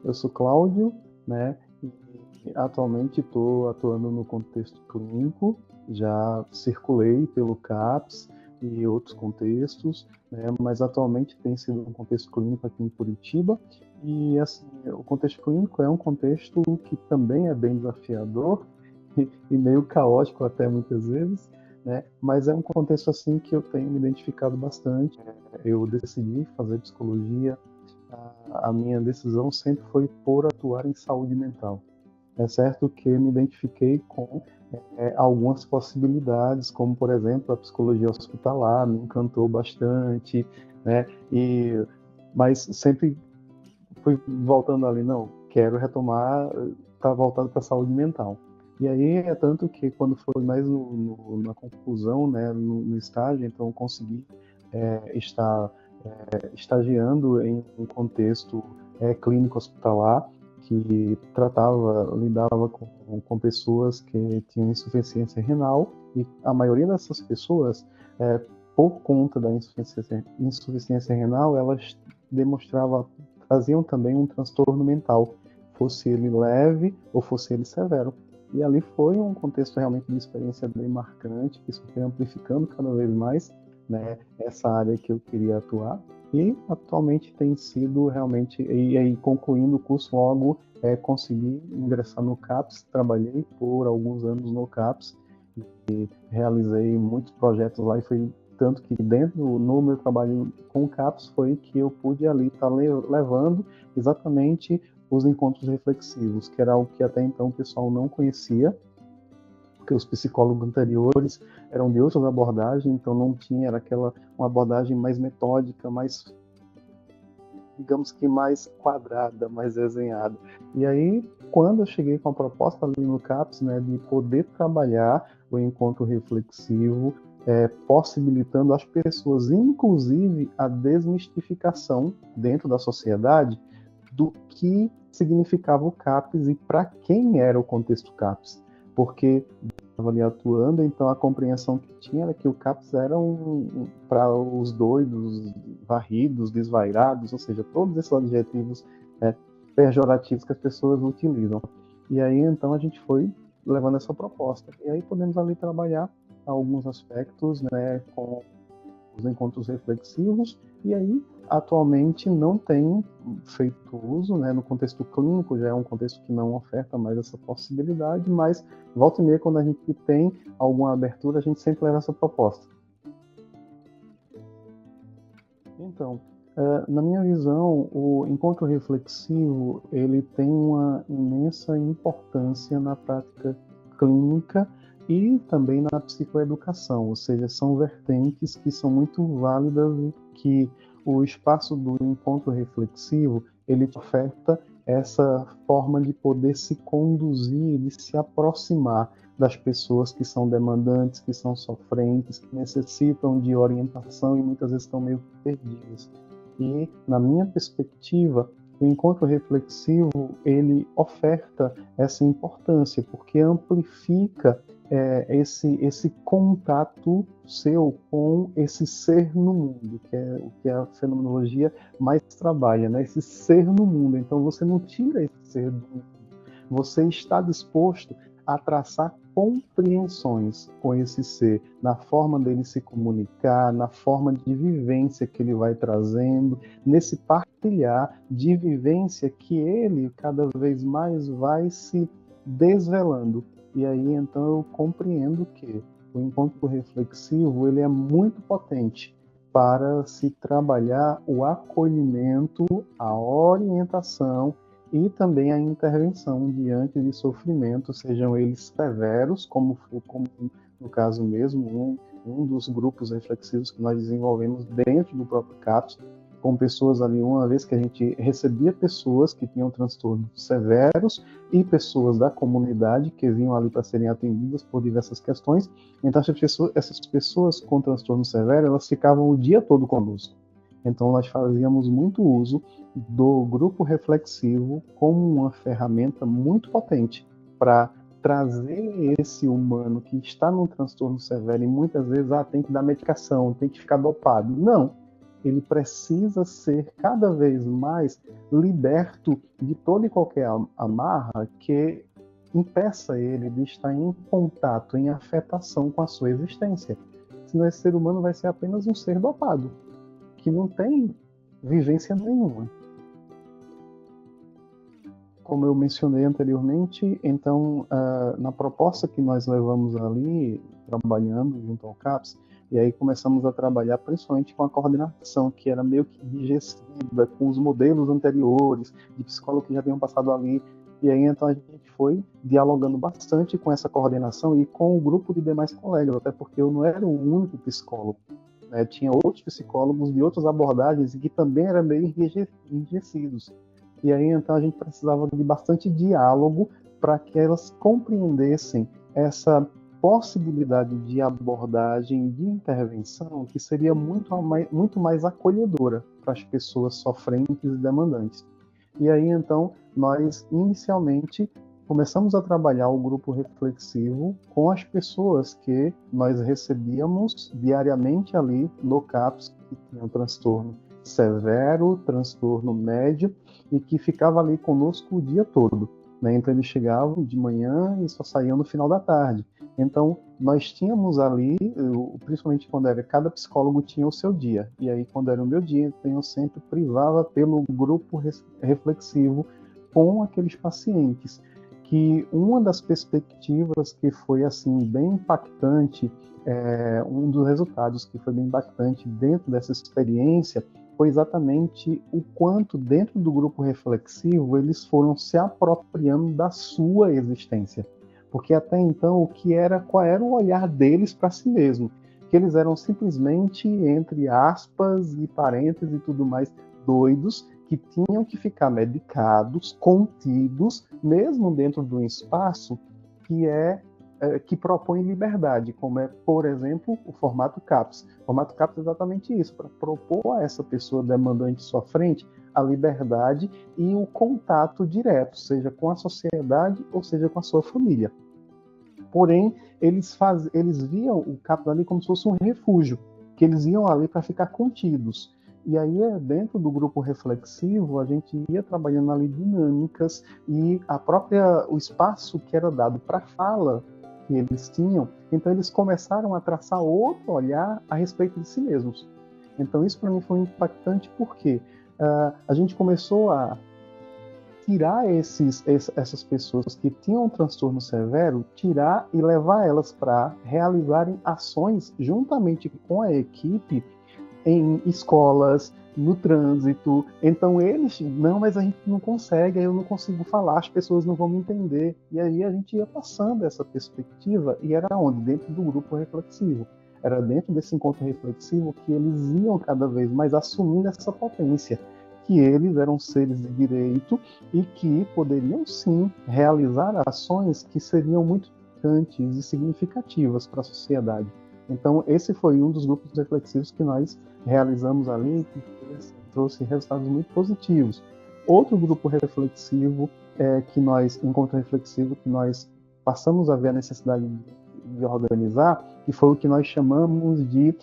eu sou Cláudio, né? E atualmente estou atuando no contexto clínico, já circulei pelo CAPS e outros contextos, né? Mas atualmente tem sido um contexto clínico aqui em Curitiba. E assim, o contexto clínico é um contexto que também é bem desafiador e meio caótico até muitas vezes, né? Mas é um contexto assim que eu tenho me identificado bastante. Eu decidi fazer psicologia, a minha decisão sempre foi por atuar em saúde mental. É certo que me identifiquei com algumas possibilidades, como por exemplo a psicologia hospitalar, me encantou bastante, né? Mas sempre fui voltando ali, não, quero retomar, tá voltado para a saúde mental. E aí é tanto que quando foi mais na conclusão, né, no estágio, então eu consegui estar estagiando em um contexto clínico hospitalar que lidava com pessoas que tinham insuficiência renal, e a maioria dessas pessoas, por conta da insuficiência renal, elas traziam também um transtorno mental, fosse ele leve ou fosse ele severo. E ali foi um contexto realmente de experiência bem marcante, que isso foi amplificando cada vez mais, né, essa área que eu queria atuar. E atualmente tem sido realmente, e aí concluindo o curso logo, consegui ingressar no CAPS, trabalhei por alguns anos no CAPS, e realizei muitos projetos lá, e foi tanto que no meu trabalho com o CAPS foi que eu pude ali estar levando exatamente os encontros reflexivos, que era algo que até então o pessoal não conhecia, porque os psicólogos anteriores eram de outras abordagens, então não tinha, era uma abordagem mais metódica, mais, digamos que mais quadrada, mais desenhada. E aí, quando eu cheguei com a proposta ali no CAPS, né, de poder trabalhar o encontro reflexivo, possibilitando às pessoas, inclusive, a desmistificação dentro da sociedade do que significava o CAPS e para quem era o contexto CAPS. Porque estava ali atuando, então a compreensão que tinha era que o CAPS era para os doidos, varridos, desvairados, ou seja, todos esses adjetivos pejorativos que as pessoas utilizam. E aí, então, a gente foi levando essa proposta. E aí podemos ali trabalhar alguns aspectos, né, com os encontros reflexivos, e aí atualmente não tenho feito uso, né, no contexto clínico já é um contexto que não oferta mais essa possibilidade, mas volta e meia, quando a gente tem alguma abertura, a gente sempre leva essa proposta. Então, na minha visão, o encontro reflexivo ele tem uma imensa importância na prática clínica e também na psicoeducação, ou seja, são vertentes que são muito válidas e que o espaço do encontro reflexivo ele oferta essa forma de poder se conduzir, de se aproximar das pessoas que são demandantes, que são sofrentes, que necessitam de orientação e muitas vezes estão meio perdidas. E, na minha perspectiva, o encontro reflexivo ele oferta essa importância, porque amplifica esse contato seu com esse ser no mundo, que é o que a fenomenologia mais trabalha, né? Esse ser no mundo. Então, você não tira esse ser do mundo, você está disposto a traçar compreensões com esse ser, na forma dele se comunicar, na forma de vivência que ele vai trazendo, nesse partilhar de vivência que ele cada vez mais vai se desvelando. E aí, então, eu compreendo que o encontro reflexivo ele é muito potente para se trabalhar o acolhimento, a orientação e também a intervenção diante de sofrimentos, sejam eles severos, como no caso mesmo, um dos grupos reflexivos que nós desenvolvemos dentro do próprio CAPS, com pessoas ali, uma vez que a gente recebia pessoas que tinham transtornos severos e pessoas da comunidade que vinham ali para serem atendidas por diversas questões. Então, essas pessoas com transtorno severo, elas ficavam o dia todo conosco. Então, nós fazíamos muito uso do grupo reflexivo como uma ferramenta muito potente para trazer esse humano que está num transtorno severo e muitas vezes tem que dar medicação, tem que ficar dopado. Não. ele precisa ser cada vez mais liberto de toda e qualquer amarra que impeça ele de estar em contato, em afetação com a sua existência. Senão esse ser humano vai ser apenas um ser dopado, que não tem vivência nenhuma. Como eu mencionei anteriormente, então, na proposta que nós levamos ali, trabalhando junto ao CAPS, e aí começamos a trabalhar principalmente com a coordenação, que era meio que enrijecida, com os modelos anteriores, de psicólogos que já tinham passado ali, e aí então a gente foi dialogando bastante com essa coordenação e com o grupo de demais colegas, até porque eu não era o único psicólogo, né? Tinha outros psicólogos de outras abordagens e que também eram meio enrijecidos. E aí, então, a gente precisava de bastante diálogo para que elas compreendessem essa possibilidade de abordagem, de intervenção, que seria muito mais acolhedora para as pessoas sofrentes e demandantes. E aí, então, nós, inicialmente, começamos a trabalhar o grupo reflexivo com as pessoas que nós recebíamos diariamente ali no CAPS, que tinham transtorno severo, transtorno médio, e que ficava ali conosco o dia todo, né? Então eles chegavam de manhã e só saíam no final da tarde. Então nós tínhamos ali, principalmente quando era, cada psicólogo tinha o seu dia, e aí quando era o meu dia, eu sempre privava pelo grupo reflexivo com aqueles pacientes, que uma das perspectivas que foi assim bem impactante, um dos resultados que foi bem impactante dentro dessa experiência foi exatamente o quanto dentro do grupo reflexivo eles foram se apropriando da sua existência, porque até então qual era o olhar deles para si mesmo, que eles eram simplesmente, entre aspas e parênteses e tudo mais, doidos que tinham que ficar medicados, contidos, mesmo dentro de um espaço que propõe liberdade, como é, por exemplo, o formato CAPS. O formato CAPS é exatamente isso, para propor a essa pessoa demandante sofrente a liberdade e o contato direto, seja com a sociedade ou seja com a sua família. Porém, eles viam o CAPS ali como se fosse um refúgio, que eles iam ali para ficar contidos. E aí, dentro do grupo reflexivo, a gente ia trabalhando ali dinâmicas e o espaço que era dado para fala que eles tinham, então eles começaram a traçar outro olhar a respeito de si mesmos. Então isso para mim foi impactante porque a gente começou a tirar essas pessoas que tinham um transtorno severo, tirar e levar elas para realizarem ações juntamente com a equipe em escolas, no trânsito. Então eles, não, mas a gente não consegue, eu não consigo falar, as pessoas não vão me entender. E aí a gente ia passando essa perspectiva, e era onde? Dentro do grupo reflexivo. Era dentro desse encontro reflexivo que eles iam cada vez mais assumindo essa potência, que eles eram seres de direito e que poderiam sim realizar ações que seriam muito importantes e significativas para a sociedade. Então, esse foi um dos grupos reflexivos que nós realizamos ali, que trouxe resultados muito positivos. Outro grupo reflexivo, encontro reflexivo, que nós passamos a ver a necessidade de organizar, que foi o que nós chamamos de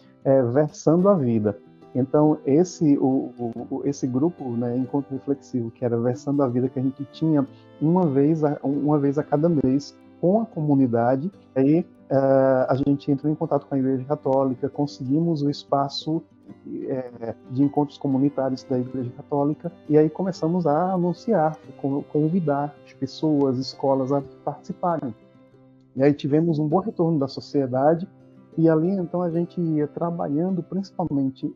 Versando a Vida. Então, esse grupo, né, encontro reflexivo, que era Versando a Vida, que a gente tinha uma vez a cada mês com a comunidade, aí a gente entrou em contato com a Igreja Católica, conseguimos o espaço de encontros comunitários da Igreja Católica, e aí começamos a anunciar, convidar as pessoas, escolas a participarem. E aí tivemos um bom retorno da sociedade, e ali então a gente ia trabalhando principalmente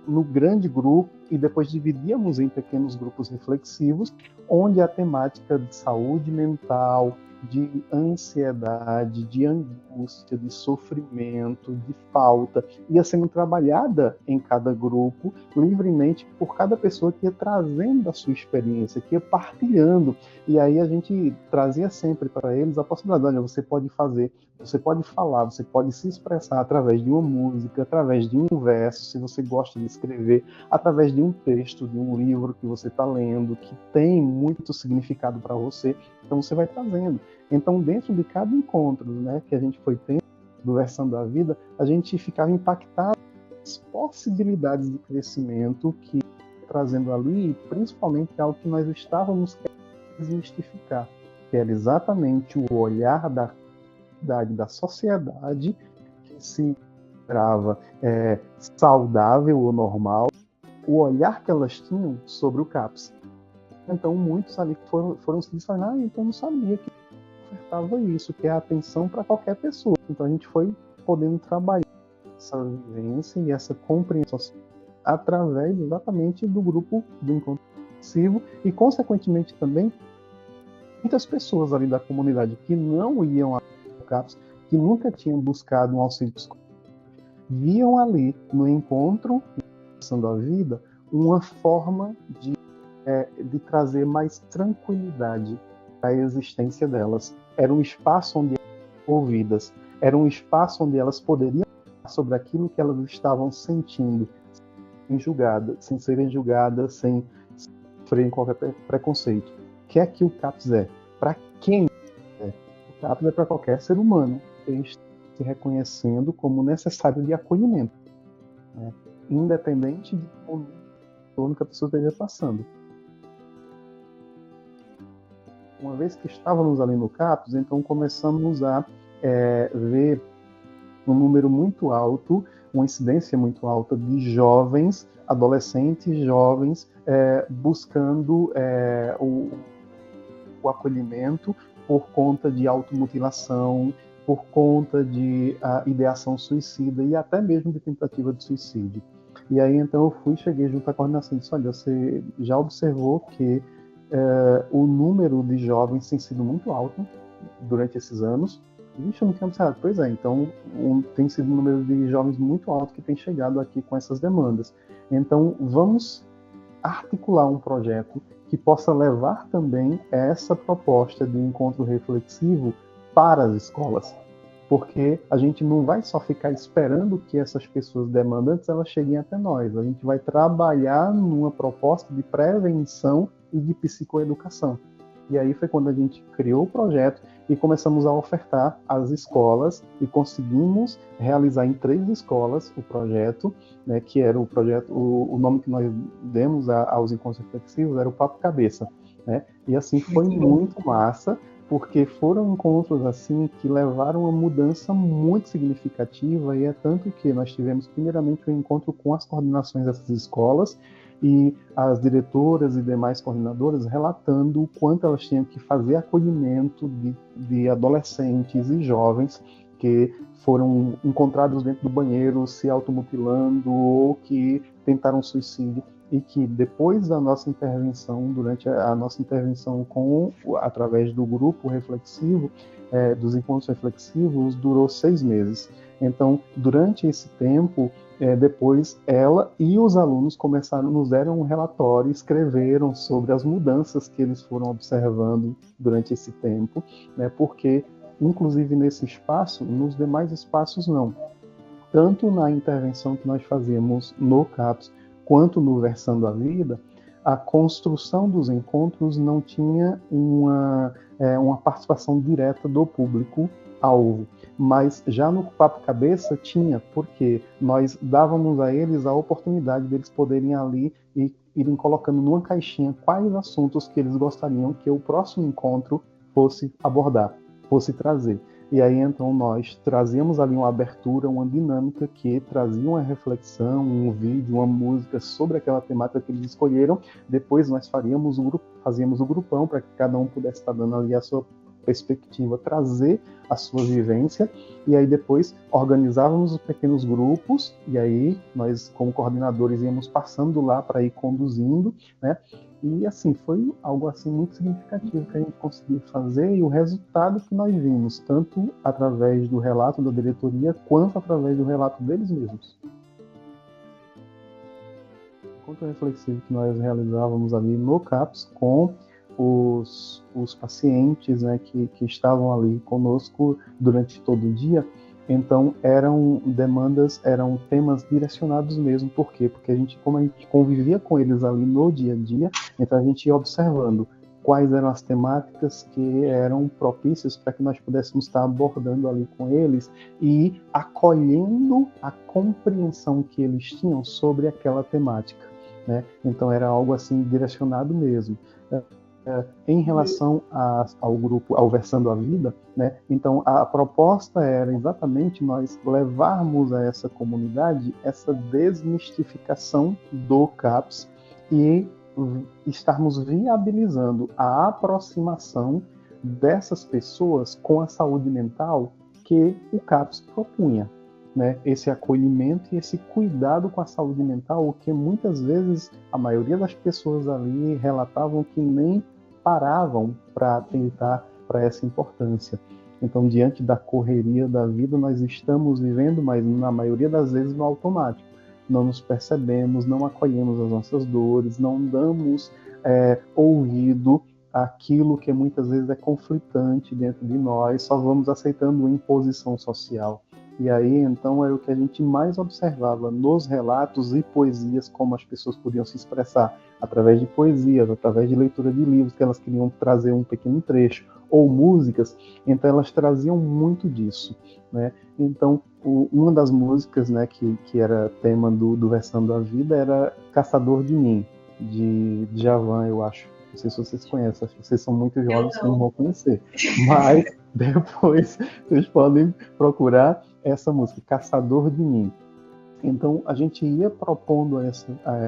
no grande grupo, e depois dividíamos em pequenos grupos reflexivos, onde a temática de saúde mental, de ansiedade, de angústia, de sofrimento, de falta, ia sendo trabalhada em cada grupo, livremente, por cada pessoa que ia trazendo a sua experiência, que ia partilhando. E aí a gente trazia sempre para eles a possibilidade, olha, você pode fazer, você pode falar, você pode se expressar através de uma música, através de um verso, se você gosta de escrever, através de um texto, de um livro que você está lendo, que tem muito significado para você, então você vai trazendo. Então, dentro de cada encontro, né, que a gente foi tendo, do Versando a Vida, a gente ficava impactado as possibilidades de crescimento que trazendo ali, principalmente algo que nós estávamos querendo desmistificar, que era exatamente o olhar da sociedade que se considerava saudável ou normal, o olhar que elas tinham sobre o CAPS. Então, muitos ali foram se dizendo, então não sabia que ofertava isso, que é a atenção para qualquer pessoa. Então, a gente foi podendo trabalhar essa vivência e essa compreensão através exatamente do grupo do encontro reflexivo e, consequentemente, também muitas pessoas ali da comunidade que não iam ao CAPS, que nunca tinham buscado um auxílio psicológico, viam ali no encontro Conversando a Vida uma forma de trazer mais tranquilidade à existência delas. Era um espaço onde elas eram ouvidas, era um espaço onde elas poderiam falar sobre aquilo que elas estavam sentindo, sem serem julgadas, sem sofrerem qualquer preconceito. O que é que o CAPS é? Para quem é? O CAPS é para qualquer ser humano que está se reconhecendo como necessário de acolhimento, né? Independente de como que a pessoa esteja passando. Uma vez que estávamos ali no CAPS, então começamos a ver um número muito alto, uma incidência muito alta de jovens, adolescentes jovens, buscando o acolhimento por conta de automutilação, por conta de ideação suicida e até mesmo de tentativa de suicídio. E aí, então, cheguei junto à coordenação e disse, olha, você já observou que o número de jovens tem sido muito alto durante esses anos? Vixe, eu não tinha observado. Pois é, então tem sido um número de jovens muito alto que tem chegado aqui com essas demandas. Então, vamos articular um projeto que possa levar também essa proposta de encontro reflexivo para as escolas. Porque a gente não vai só ficar esperando que essas pessoas demandantes elas cheguem até nós. A gente vai trabalhar numa proposta de prevenção e de psicoeducação. E aí foi quando a gente criou o projeto e começamos a ofertar às escolas e conseguimos realizar em 3 escolas o projeto, né, que era o projeto, o nome que nós demos aos encontros reflexivos era o Papo Cabeça, né? E assim foi muito massa, porque foram encontros assim que levaram a mudança muito significativa, e é tanto que nós tivemos primeiramente um encontro com as coordenações dessas escolas e as diretoras e demais coordenadoras relatando o quanto elas tinham que fazer acolhimento de adolescentes e jovens que foram encontrados dentro do banheiro se automutilando ou que tentaram suicídio, e que depois da nossa intervenção, durante a nossa intervenção através do grupo reflexivo, dos encontros reflexivos, durou 6 meses. Então, durante esse tempo, depois ela e os alunos nos deram um relatório, escreveram sobre as mudanças que eles foram observando durante esse tempo, né, porque, inclusive nesse espaço, nos demais espaços não. Tanto na intervenção que nós fazíamos no CAPS, quanto no Versando a Vida, a construção dos encontros não tinha uma participação direta do público-alvo. Mas já no Papo Cabeça tinha, porque nós dávamos a eles a oportunidade deles poderem ali e irem colocando numa caixinha quais assuntos que eles gostariam que o próximo encontro fosse abordar, fosse trazer. E aí, então, nós trazíamos ali uma abertura, uma dinâmica que trazia uma reflexão, um vídeo, uma música sobre aquela temática que eles escolheram. Depois nós fazíamos o grupão para que cada um pudesse estar dando ali a sua perspectiva, trazer a sua vivência, e aí depois organizávamos os pequenos grupos, e aí nós, como coordenadores, íamos passando lá para ir conduzindo, né? E assim, foi algo assim muito significativo que a gente conseguiu fazer, e o resultado que nós vimos, tanto através do relato da diretoria, quanto através do relato deles mesmos. O encontro reflexivo que nós realizávamos ali no CAPS com os pacientes, né, que estavam ali conosco durante todo o dia, então eram temas direcionados mesmo. Por quê? Porque como a gente convivia com eles ali no dia a dia, então a gente ia observando quais eram as temáticas que eram propícias para que nós pudéssemos estar abordando ali com eles e acolhendo a compreensão que eles tinham sobre aquela temática, né? Então era algo assim direcionado mesmo. Em relação ao grupo, ao Versando a Vida, né? Então a proposta era exatamente nós levarmos a essa comunidade essa desmistificação do CAPS e estarmos viabilizando a aproximação dessas pessoas com a saúde mental que o CAPS propunha, né? Esse acolhimento e esse cuidado com a saúde mental, o que muitas vezes a maioria das pessoas ali relatavam que nem paravam para atentar para essa importância. Então, diante da correria da vida, nós estamos vivendo, mas na maioria das vezes no automático. Não nos percebemos, não acolhemos as nossas dores, não damos ouvido àquilo que muitas vezes é conflitante dentro de nós, só vamos aceitando imposição social. E aí, então, era o que a gente mais observava nos relatos e poesias, como as pessoas podiam se expressar através de poesias, através de leitura de livros, que elas queriam trazer um pequeno trecho, ou músicas, então elas traziam muito disso, né? Então, uma das músicas, né, que era tema do Versando a Vida era Caçador de Mim, de Djavan, eu acho. Não sei se vocês conhecem, acho que vocês são muito jovens, que não vão conhecer. Mas depois vocês podem procurar essa música, Caçador de Mim. Então, a gente ia propondo a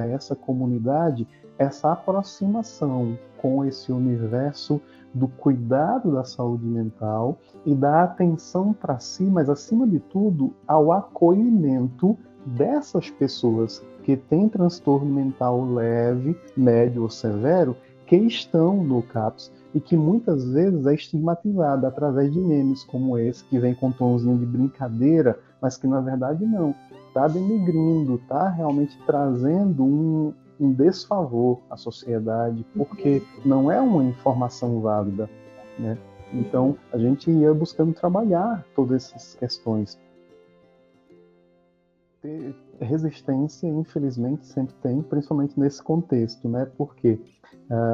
essa comunidade essa aproximação com esse universo do cuidado da saúde mental e da atenção para si, mas, acima de tudo, ao acolhimento dessas pessoas que têm transtorno mental leve, médio ou severo, que estão no CAPS e que muitas vezes é estigmatizada através de memes como esse, que vem com um tomzinho de brincadeira, mas que na verdade não. Está denegrindo, está realmente trazendo um desfavor à sociedade, porque não é uma informação válida, né? Então, a gente ia buscando trabalhar todas essas questões. Resistência, infelizmente, sempre tem, principalmente nesse contexto, né? Porque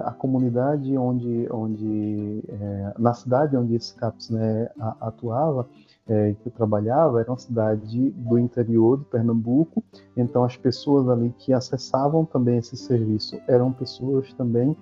a comunidade na cidade onde esse CAPS, né, atuava, que eu trabalhava, era uma cidade do interior de Pernambuco, então as pessoas ali que acessavam também esse serviço eram pessoas também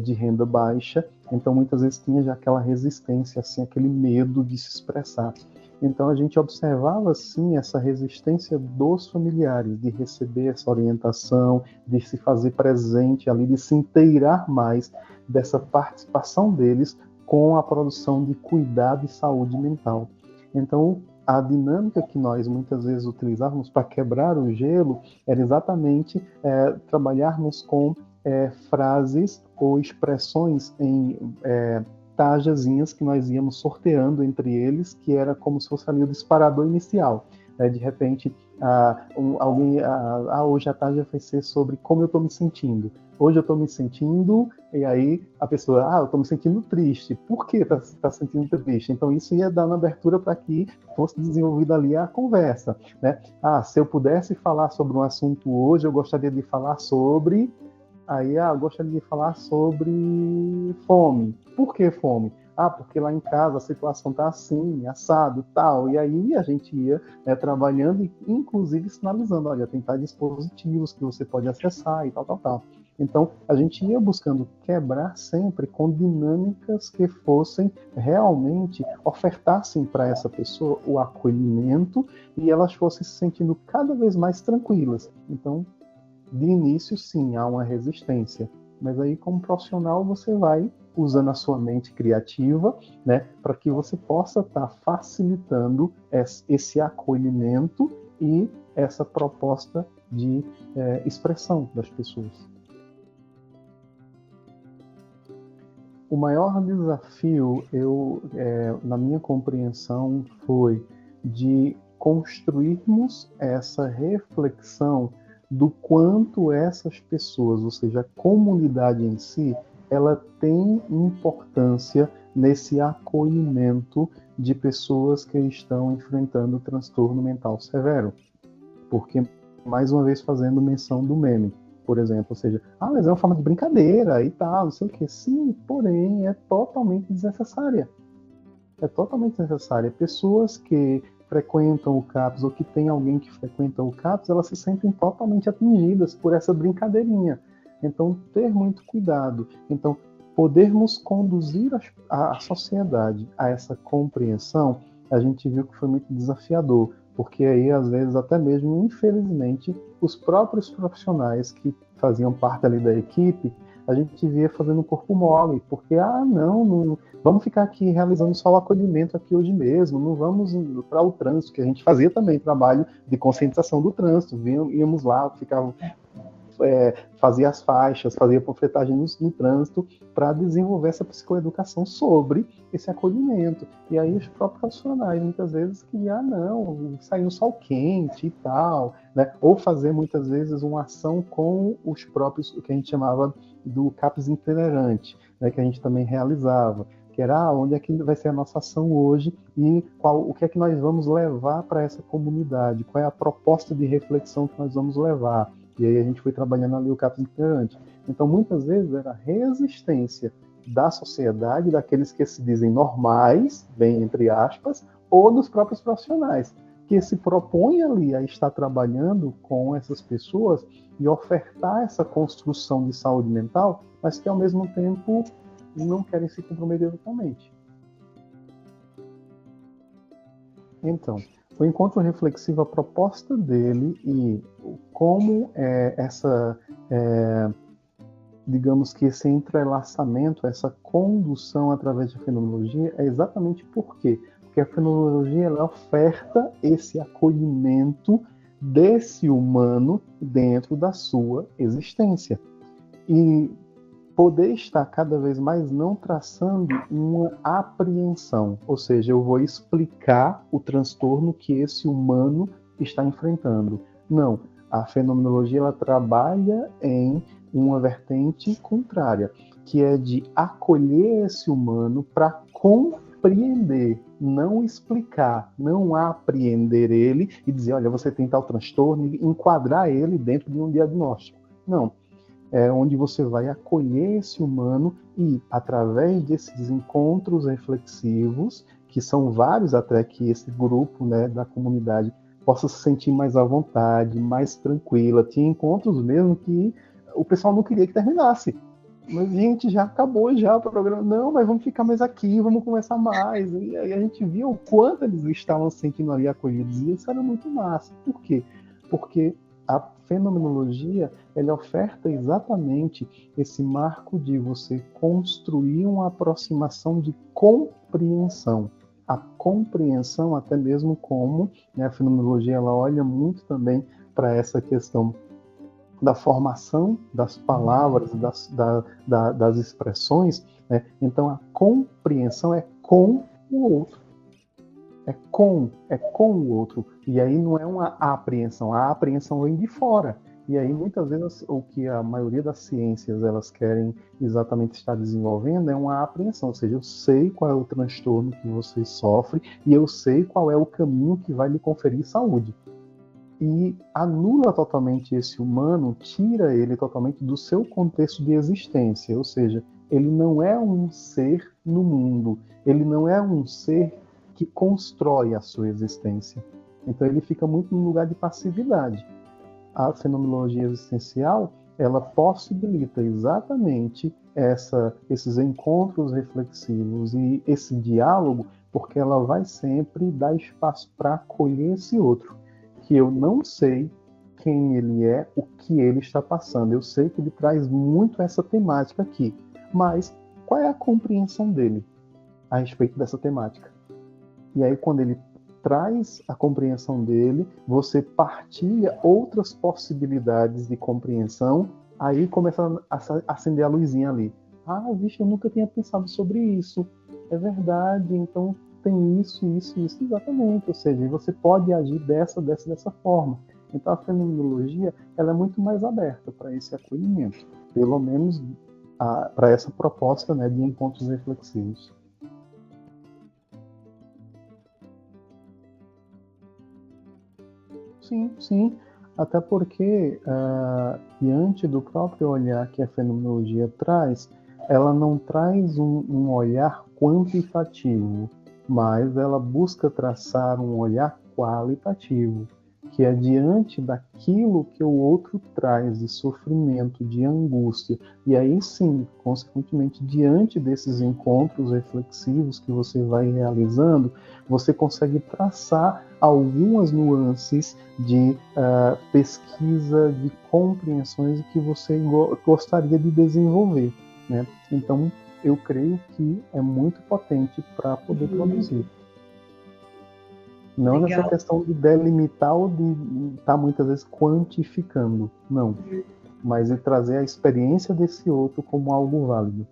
de renda baixa, então muitas vezes tinha já aquela resistência, assim, aquele medo de se expressar. Então a gente observava, assim, essa resistência dos familiares de receber essa orientação, de se fazer presente ali, de se inteirar mais dessa participação deles com a produção de cuidado e saúde mental. Então, a dinâmica que nós muitas vezes utilizávamos para quebrar o gelo era exatamente trabalharmos com frases ou expressões em tajazinhas que nós íamos sorteando entre eles, que era como se fosse ali o disparador inicial. De repente, alguém, hoje a taja vai ser sobre como eu estou me sentindo. Hoje eu estou me sentindo, e aí a pessoa, eu estou me sentindo triste. Por que está sentindo triste? Então isso ia dando abertura para que fosse desenvolvida ali a conversa, né? Se eu pudesse falar sobre um assunto hoje, eu gostaria de falar sobre... Aí, eu gostaria de falar sobre fome. Por que fome? Porque lá em casa a situação está assim, assado, tal. E aí a gente ia trabalhando e, inclusive, sinalizando, olha, tem tais dispositivos que você pode acessar e tal, tal, tal. Então, a gente ia buscando quebrar sempre com dinâmicas que fossem realmente, ofertassem para essa pessoa o acolhimento e elas fossem se sentindo cada vez mais tranquilas. Então, de início, sim, há uma resistência, mas aí, como profissional, você vai usando a sua mente criativa, né, para que você possa estar facilitando esse acolhimento e essa proposta de expressão das pessoas. O maior desafio, na minha compreensão, foi de construirmos essa reflexão do quanto essas pessoas, ou seja, a comunidade em si, ela tem importância nesse acolhimento de pessoas que estão enfrentando transtorno mental severo. Porque, mais uma vez, fazendo menção do meme, por exemplo, ou seja, mas é uma forma de brincadeira e tal, não sei o quê. Sim, porém, é totalmente desnecessária. É totalmente desnecessária. Pessoas que frequentam o CAPS ou que tem alguém que frequenta o CAPS, elas se sentem totalmente atingidas por essa brincadeirinha. Então, ter muito cuidado. Então, podermos conduzir a sociedade a essa compreensão, a gente viu que foi muito desafiador, porque aí, às vezes, até mesmo, infelizmente, os próprios profissionais que faziam parte ali da equipe, a gente via fazendo corpo mole, porque, não, vamos ficar aqui realizando só o acolhimento aqui hoje mesmo, não vamos para o trânsito, que a gente fazia também trabalho de conscientização do trânsito, íamos lá, fazia as faixas, fazia panfletagem no trânsito para desenvolver essa psicoeducação sobre esse acolhimento. E aí os próprios profissionais muitas vezes queriam, não, sair no sol quente e tal, né? Ou fazer muitas vezes uma ação com os próprios, o que a gente chamava do CAPS itinerante, né? Que a gente também realizava, que era onde é que vai ser a nossa ação hoje e o que é que nós vamos levar para essa comunidade, qual é a proposta de reflexão que nós vamos levar. E aí a gente foi trabalhando ali o CAPS itinerante. Então, muitas vezes, era a resistência da sociedade, daqueles que se dizem normais, bem entre aspas, ou dos próprios profissionais, que se propõem ali a estar trabalhando com essas pessoas e ofertar essa construção de saúde mental, mas que, ao mesmo tempo, não querem se comprometer totalmente. Então, o encontro reflexivo, a proposta dele e como digamos que esse entrelaçamento, essa condução através da fenomenologia é exatamente por quê? Porque a fenomenologia ela oferta esse acolhimento desse humano dentro da sua existência. E poder estar cada vez mais não traçando uma apreensão, ou seja, eu vou explicar o transtorno que esse humano está enfrentando. Não, a fenomenologia ela trabalha em uma vertente contrária, que é de acolher esse humano para compreender, não explicar, não apreender ele e dizer, olha, você tem tal transtorno e enquadrar ele dentro de um diagnóstico. Não, onde você vai acolher esse humano e, através desses encontros reflexivos, que são vários até que esse grupo, né, da comunidade possa se sentir mais à vontade, mais tranquila. Tinha encontros mesmo que o pessoal não queria que terminasse. Mas, gente, já acabou já o programa. Não, mas vamos ficar mais aqui, vamos conversar mais. E aí a gente viu o quanto eles estavam se sentindo ali acolhidos. E isso era muito massa. Por quê? Porque a fenomenologia ela oferta exatamente esse marco de você construir uma aproximação de compreensão. A compreensão, até mesmo como, né, a fenomenologia ela olha muito também para essa questão da formação das palavras, das expressões, né? Então a compreensão é com o outro. É com o outro. E aí não é uma apreensão, a apreensão vem de fora. E aí muitas vezes o que a maioria das ciências elas querem exatamente estar desenvolvendo é uma apreensão, ou seja, eu sei qual é o transtorno que você sofre e eu sei qual é o caminho que vai lhe conferir saúde. E anula totalmente esse humano, tira ele totalmente do seu contexto de existência, ou seja, ele não é um ser no mundo, ele não é um ser que constrói a sua existência. Então ele fica muito no lugar de passividade. A fenomenologia existencial, ela possibilita exatamente esses encontros reflexivos e esse diálogo, porque ela vai sempre dar espaço para acolher esse outro, que eu não sei quem ele é, o que ele está passando. Eu sei que ele traz muito essa temática aqui, mas qual é a compreensão dele a respeito dessa temática? E aí, quando ele traz a compreensão dele, você partilha outras possibilidades de compreensão, aí começa a acender a luzinha ali. Vixe, eu nunca tinha pensado sobre isso. É verdade, então tem isso, exatamente. Ou seja, você pode agir dessa forma. Então a fenomenologia ela é muito mais aberta para esse acolhimento, pelo menos para essa proposta, né, de encontros reflexivos. Sim, sim. Até porque, diante do próprio olhar que a fenomenologia traz, ela não traz um olhar quantitativo, mas ela busca traçar um olhar qualitativo, que é diante daquilo que o outro traz de sofrimento, de angústia. E aí sim, consequentemente, diante desses encontros reflexivos que você vai realizando, você consegue traçar algumas nuances de pesquisa, de compreensões que você gostaria de desenvolver, né? Então, eu creio que é muito potente para poder produzir. Não nessa questão de delimitar ou de estar muitas vezes quantificando, não. Mas de trazer a experiência desse outro como algo válido.